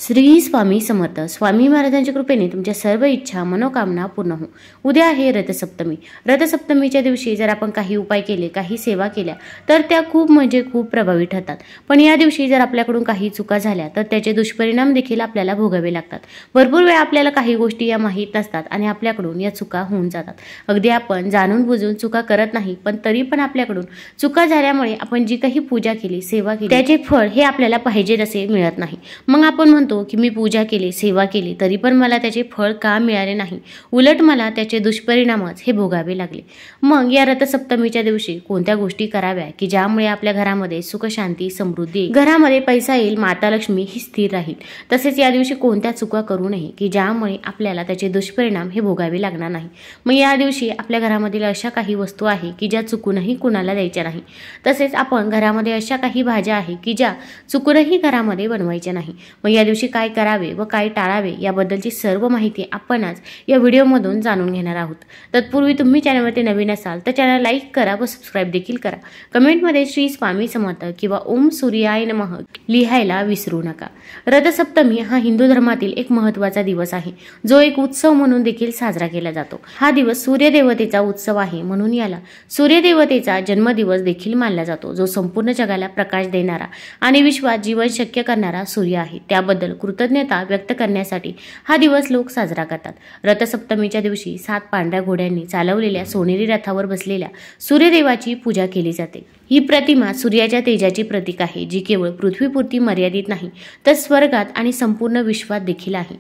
श्री स्वामी समर्थ. स्वामी महाराजांच्या कृपेने तुमच्या सर्व इच्छा मनोकामना पूर्ण हो. उद्या आहे रथसप्तमी. रथसप्तमीच्या दिवशी जर आपण काही उपाय केले, काही सेवा केल्या तर त्या खूप प्रभावी ठरतात. पण या दिवशी जर आपल्याकडून काही चुका झाल्या तर त्याचे दुष्परिणाम देखील आपल्याला भोगावे लागतात. भरपूर वेळा आपल्याला काही गोष्टी या माहीत नसतात आणि आपल्याकडून या चुका होऊन जातात. अगदी आपण जाणून बुजून चुका करत नाही, पण तरी पण आपल्याकडून चुका झाल्यामुळे आपण जी काही पूजा केली, सेवा केली, त्याचे फळ हे आपल्याला पाहिजे तसे मिळत नाही. मग आपण म्हणतो की मी पूजा केली, सेवा केली, तरी पण मला त्याचे फळ का मिळाले नाही, उलट मला त्याचे दुष्परिणामच हे भोगावे लागले. मग या रथसप्तमीच्या दिवशी कोणत्या गोष्टी कराव्या की ज्यामुळे आपल्या घरामध्ये सुख शांती समृद्धी, घरामध्ये पैसा येईल, माता लक्ष्मी ही स्थिर राहील. तसेच या दिवशी कोणत्या चुका करू नये की ज्यामुळे आपल्याला त्याचे दुष्परिणाम हे भोगावे लागणार नाही. मग या दिवशी आपल्या घरामधील अशा काही वस्तू आहे की ज्या चुकूनही कुणाला द्यायच्या नाही. तसेच आपण घरामध्ये अशा काही भाज्या आहे की ज्या चुकूनही घरामध्ये बनवायच्या नाही. मग या दिवशी काय करावे व काय टाळावे याबद्दलची सर्व माहिती आपण आज या व्हिडिओमधून जाणून घेणार आहोत. तत्पूर्वी तुम्ही चॅनलवरती नवीन असाल तर चॅनल लाईक करा व सबस्क्राईब देखील करा. कमेंटमध्ये श्री स्वामी समर्थ किंवा ओम सूर्याय नमः लिहायला विसरू नका. रथसप्तमी हा हिंदू धर्मातील एक महत्त्वाचा दिवस आहे, जो एक उत्सव म्हणून देखील साजरा केला जातो. हा दिवस सूर्यदेवतेचा उत्सव आहे, म्हणून याला सूर्यदेवतेचा जन्मदिवस देखील मानला जातो, जो संपूर्ण जगाला प्रकाश देणारा आणि विश्वात जीवन शक्य करणारा सूर्य आहे. त्याबद्दल कृतज्ञता व्यक्त करण्यासाठी हा दिवस लोक साजरा करतात. रथसप्तमीच्या दिवशी 7 पांढऱ्या घोड्यांनी चालवलेल्या सोनेरी रथावर बसलेल्या सूर्यदेवाची पूजा केली जाते. ही प्रतिमा सूर्याच्या तेजाची प्रतीक आहे, जी केवळ पृथ्वीपुरती मर्यादित नाही तर स्वर्गात आणि संपूर्ण विश्वात देखील आहे.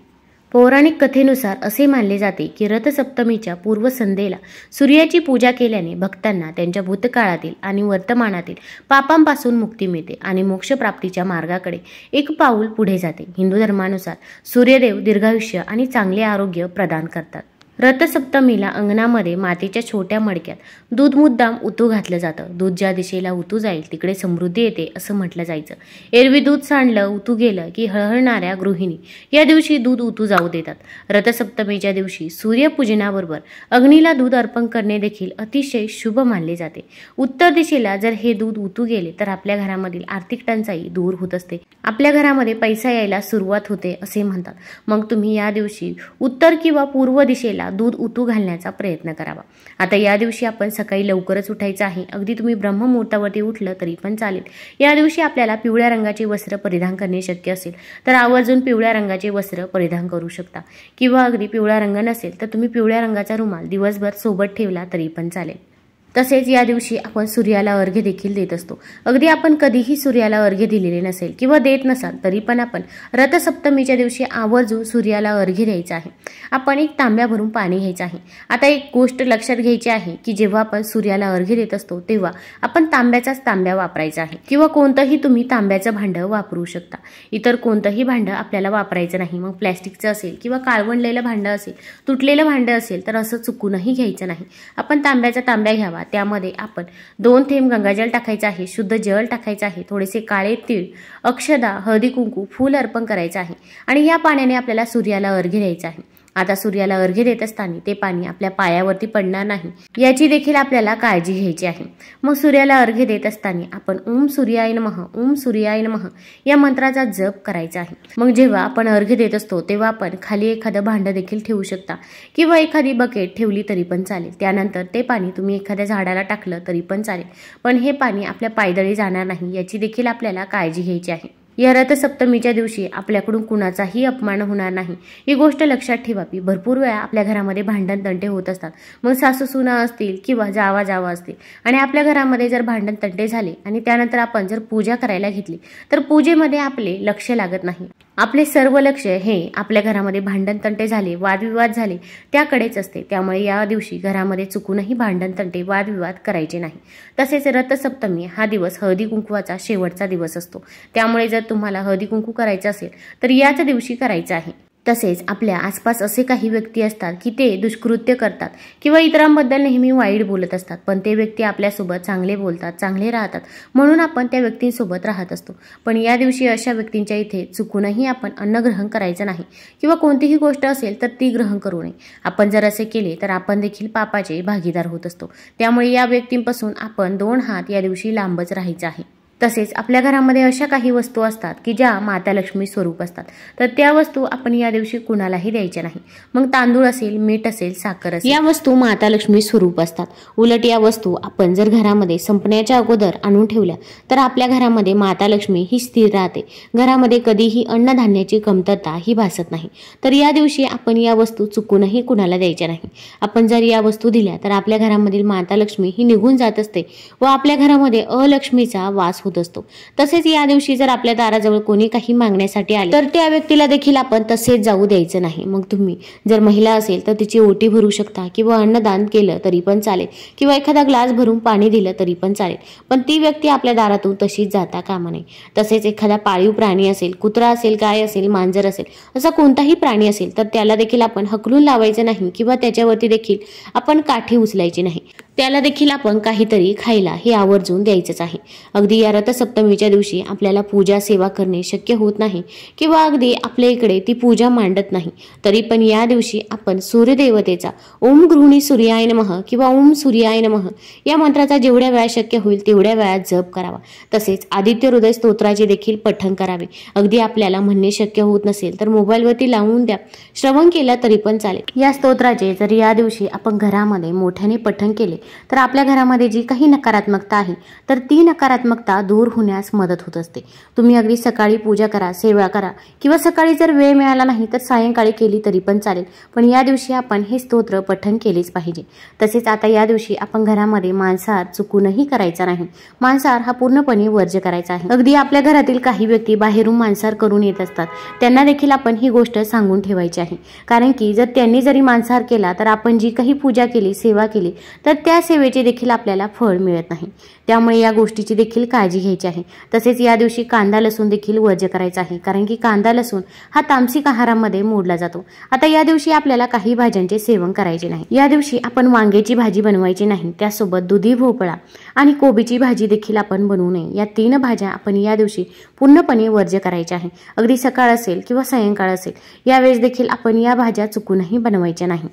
पौराणिक कथेनुसार असे मानले जाते की रथसप्तमीच्या पूर्वसंध्येला सूर्याची पूजा केल्याने भक्तांना त्यांच्या भूतकाळातील आणि वर्तमानातील पापांपासून मुक्ती मिळते आणि मोक्षप्राप्तीच्या मार्गाकडे एक पाऊल पुढे जाते. हिंदू धर्मानुसार सूर्यदेव दीर्घायुष्य आणि चांगले आरोग्य प्रदान करतात. रथसप्तमीला अंगणामध्ये मातीच्या छोट्या मडक्यात दूध मुद्दाम उतू घातलं जातं. दूध ज्या दिशेला उतू जाईल तिकडे समृद्धी येते असं म्हटलं जायचं. एरवी दूध सांडलं, उतू गेलं की हळहळणाऱ्या गृहिणी या दिवशी दूध उतू जाऊ देतात. रथसप्तमीच्या दिवशी सूर्यपूजनाबरोबर अग्नीला दूध अर्पण करणे देखील अतिशय शुभ मानले जाते. उत्तर दिशेला जर हे दूध उतू गेले तर आपल्या घरामधील आर्थिक टंचाई दूर होत असते, आपल्या घरामध्ये पैसा यायला सुरुवात होते असे म्हणतात. मग तुम्ही या दिवशी उत्तर किंवा पूर्व दिशेला दूध उतू घालण्याचा प्रयत्न करावा. आता या दिवशी आपण सकाळी लवकरच उठायचं आहे. अगदी तुम्ही ब्रह्ममुहूर्तावरती उठलं तरी पण चालेल. या दिवशी आपल्याला पिवळ्या रंगाचे वस्त्र परिधान करणे शक्य असेल तर आवर्जून पिवळ्या रंगाचे वस्त्र परिधान करू शकता, किंवा अगदी पिवळा रंग नसेल तर तुम्ही पिवळ्या रंगाचा रुमाल दिवसभर सोबत ठेवला तरी पण चालेल. तसेच या दिवशी आपण सूर्याला अर्घ्य देखील देत असतो. अगदी आपण कधीही सूर्याला अर्घ्य दिलेले नसेल किंवा देत नसाल तरी पण आपण रथसप्तमीच्या दिवशी आवर्जून सूर्याला अर्घ्य द्यायचं आहे. आपण एक तांब्या भरून पाणी घ्यायचं आहे. आता एक गोष्ट लक्षात घ्यायची आहे की जेव्हा आपण सूर्याला अर्घ्य देत असतो तेव्हा आपण तांब्याचाच तांब्या वापरायचा आहे, किंवा कोणतंही तुम्ही तांब्याचं भांडं वापरू शकता. इतर कोणतंही भांडं आपल्याला वापरायचं नाही. मग प्लॅस्टिकचं असेल किंवा काळवंडलेलं भांडं असेल, तुटलेलं भांडं असेल तर असं चुकूनही घ्यायचं नाही. आपण तांब्याचा तांब्या घ्यावा. त्यामध्ये आपण 2 थेंब गंगाजल टाकायचं आहे, शुद्ध जल टाकायचं आहे, थोडेसे काळे तीळ, अक्षदा, हळदी कुंकू, फूल अर्पण करायचं आहे आणि या पाण्याने आपल्याला सूर्याला अर्घ्य द्यायचं आहे. आता सूर्याला अर्घ्य देत असताना ते पाणी आपल्या पायावरती पडणार नाही याची देखील आपल्याला काळजी घ्यायची आहे. मग सूर्याला अर्घ्य देत असताना आपण ओम सूर्याय नमः, ओम सूर्याय नमः या मंत्राचा जप करायचा आहे. मग जेव्हा आपण अर्घ्य देत असतो तेव्हा आपण खाली एखादं भांडं देखील ठेवू शकता किंवा एखादी बकेट ठेवली तरी पण चालेल. त्यानंतर ते पाणी तुम्ही एखाद्या झाडाला टाकलं तरी पण चालेल, पण हे पाणी आपल्या पायदळी जाणार नाही याची देखील आपल्याला काळजी घ्यायची आहे. या रथसप्तमीच्या दिवशी आपल्याकडून कुणाचाही अपमान होणार नाही, ही गोष्ट लक्षात ठेवावी. भरपूर वेळा आपल्या घरामध्ये भांडण तंटे होत असतात. मग सासू सुना असतील किंवा जावा असतील आणि आपल्या घरामध्ये जर भांडण तंटे झाले आणि त्यानंतर आपण जर पूजा करायला घेतली तर पूजेमध्ये आपले लक्ष लागत नाही. आपले सर्व लक्ष हे आपल्या घरामध्ये भांडण तंटे झाले, वादविवाद झाले त्याकडेच असते. त्यामुळे या दिवशी घरामध्ये चुकूनही भांडण तंटे, वादविवाद करायचे नाही. तसेच रथसप्तमी हा दिवस हळदी कुंकवाचा शेवटचा दिवस असतो. त्यामुळे जर तुम्हाला हळदी कुंकू करायचं असेल तर याच दिवशी करायचं आहे. तसेच आपल्या आसपास असे काही व्यक्ती असतात की ते दुष्कृत्य करतात किंवा इतरांबद्दल नेहमी वाईट बोलत असतात, पण ते व्यक्ती आपल्यासोबत चांगले बोलतात, चांगले राहतात, म्हणून आपण त्या व्यक्तींसोबत राहत असतो. पण या दिवशी अशा व्यक्तींच्या इथे चुकूनही आपण अन्न ग्रहण करायचं नाही किंवा कोणतीही गोष्ट असेल तर ती ग्रहण करू नये. आपण जर असे केले तर आपण देखील पापाचे भागीदार होत असतो. त्यामुळे या व्यक्तींपासून आपण 2 हात या दिवशी लांबच राहायचं आहे. तसेच आपल्या घरामध्ये अशा काही वस्तू असतात की ज्या माता लक्ष्मी स्वरूप असतात, तर त्या वस्तू आपण या दिवशी कुणालाही द्यायच्या नाही. मग तांदूळ असेल, मीठ असेल, साखर असेल, या वस्तू माता लक्ष्मी स्वरूप असतात. उलट या वस्तू आपण जर घरामध्ये संपण्याच्या अगोदर आणून ठेवल्या तर आपल्या घरामध्ये माता लक्ष्मी ही स्थिर राहते. घरामध्ये कधीही अन्नधान्याची कमतरता ही भासत नाही. तर या दिवशी आपण या वस्तू चुकूनही कुणाला द्यायच्या नाही. आपण जर या वस्तू दिल्या तर आपल्या घरामधील माता लक्ष्मी ही निघून जात असते व आपल्या घरामध्ये अलक्ष्मीचा वास होत असतो. तसेच या दिवशी जर आपल्या दाराजवळ कोणी काही मागण्यासाठी आले तर त्या व्यक्तीला देखील आपण तसेच जाऊ द्यायचं नाही. मग तुम्ही जर महिला असेल तर तिची ओटी भरू शकता किंवा अन्नदान केलं तरी पण चालेल किंवा एखादा ग्लास भरून पाणी दिलं तरी पण चालेल, पण ती व्यक्ती आपल्या दारातून तशीच जाता कामा नये. तसेच एखादा पाळीव प्राणी असेल, कुत्रा असेल, गाय असेल, मांजर असेल, असा कोणताही प्राणी असेल तर त्याला देखील आपण हकलून लावायचं नाही किंवा त्याच्यावरती देखील आपण काठी उचलायची नाही. त्याला देखील आपण काहीतरी खायला हे आवर्जून द्यायचंच आहे. अगदी या रथसप्तमीच्या दिवशी आपल्याला पूजा सेवा करणे शक्य होत नाही किंवा अगदी आपल्या इकडे ती पूजा मांडत नाही, तरी पण या दिवशी आपण सूर्यदेवतेचा ओम गृहिणी सूर्याय नमः किंवा ओम सूर्याय नमः या मंत्राचा जेवढ्या वेळा शक्य होईल तेवढ्या वेळा जप करावा. तसेच आदित्य हृदय स्तोत्राचे देखील पठण करावे. अगदी आपल्याला म्हणणे शक्य होत नसेल तर मोबाईलवरती लावून द्या, श्रवण केला तरी पण चालेल. या स्तोत्राचे जर या दिवशी आपण घरामध्ये मोठ्याने पठण केले तर आपल्या घरामध्ये जी काही नकारात्मकता आहे तर ती नकारात्मकता दूर होण्यास मदत होत असते. तुम्ही अगदी सकाळी पूजा करा, सेवा करा किंवा सकाळी जर वेळ मिळाला नाही तर सायंकाळी केली तरी पण चालेल, पण या दिवशी आपण हे स्तोत्र पठण केलेच पाहिजे. तसेच आता या दिवशी आपण घरामध्ये मांसाहार चुकूनही करायचा नाही. मांसाहार हा पूर्णपणे वर्ज्य करायचा आहे. अगदी आपल्या घरातील काही व्यक्ती बाहेरून मांसाहार करून येत असतात, त्यांना देखील आपण ही गोष्ट सांगून ठेवायची आहे. कारण की जर त्यांनी जरी मांसाहार केला तर आपण जी काही पूजा केली, सेवा केली तर त्या सेवेचे देखील आपल्याला फळ मिळत नाही. त्यामुळे या गोष्टीची देखील काळजी घ्यायची आहे. तसेच या दिवशी कांदा लसूण देखील वर्ज्य करायचा आहे, कारण की कांदा लसूण हा तामसिक आहारामध्ये मोडला जातो. आता या दिवशी आपल्याला काही भाज्यांचे सेवन करायचे नाही. या दिवशी आपण वांग्याची भाजी बनवायची नाही, त्यासोबत दुधी भोपळा आणि कोबीची भाजी देखील आपण बनवू नये. या 3 भाज्या आपण या दिवशी पूर्णपणे वर्ज्य करायच्या आहे. अगदी सकाळ असेल किंवा सायंकाळ असेल यावेळेस देखील आपण या भाज्या चुकूनही बनवायच्या नाही.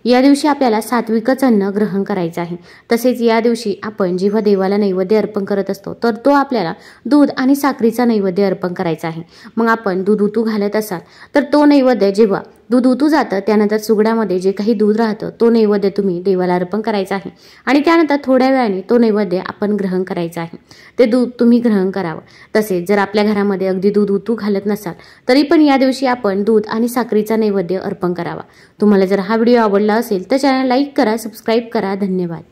या दिवशी आपल्याला सात्विकच अन्न ग्रहण करायचं आहे. तसेच या दिवशी आपण जेव्हा देवाला नैवेद्य अर्पण करत असतो तर तो आपल्याला दूध आणि साखरेचा नैवेद्य अर्पण करायचा आहे. मग आपण दूध उतू घालत असाल तर तो नैवेद्य जेव्हा दूध उतू जातं त्यानंतर सुगडामध्ये जे काही दूध राहतं तो नैवेद्य तुम्ही देवाला अर्पण करायचा आहे आणि त्यानंतर थोड्या वेळाने तो नैवेद्य आपण ग्रहण करायचा आहे. ते दूध तुम्ही ग्रहण करावं. तसेच जर आपल्या घरामध्ये अगदी दूध उतू घालत नसाल तरी पण या दिवशी आपण दूध आणि साखरेचा नैवेद्य अर्पण करावा. तुम्हाला जर हा व्हिडिओ आवडला असेल तर चॅनल लाईक करा, सबस्क्राईब करा. धन्यवाद.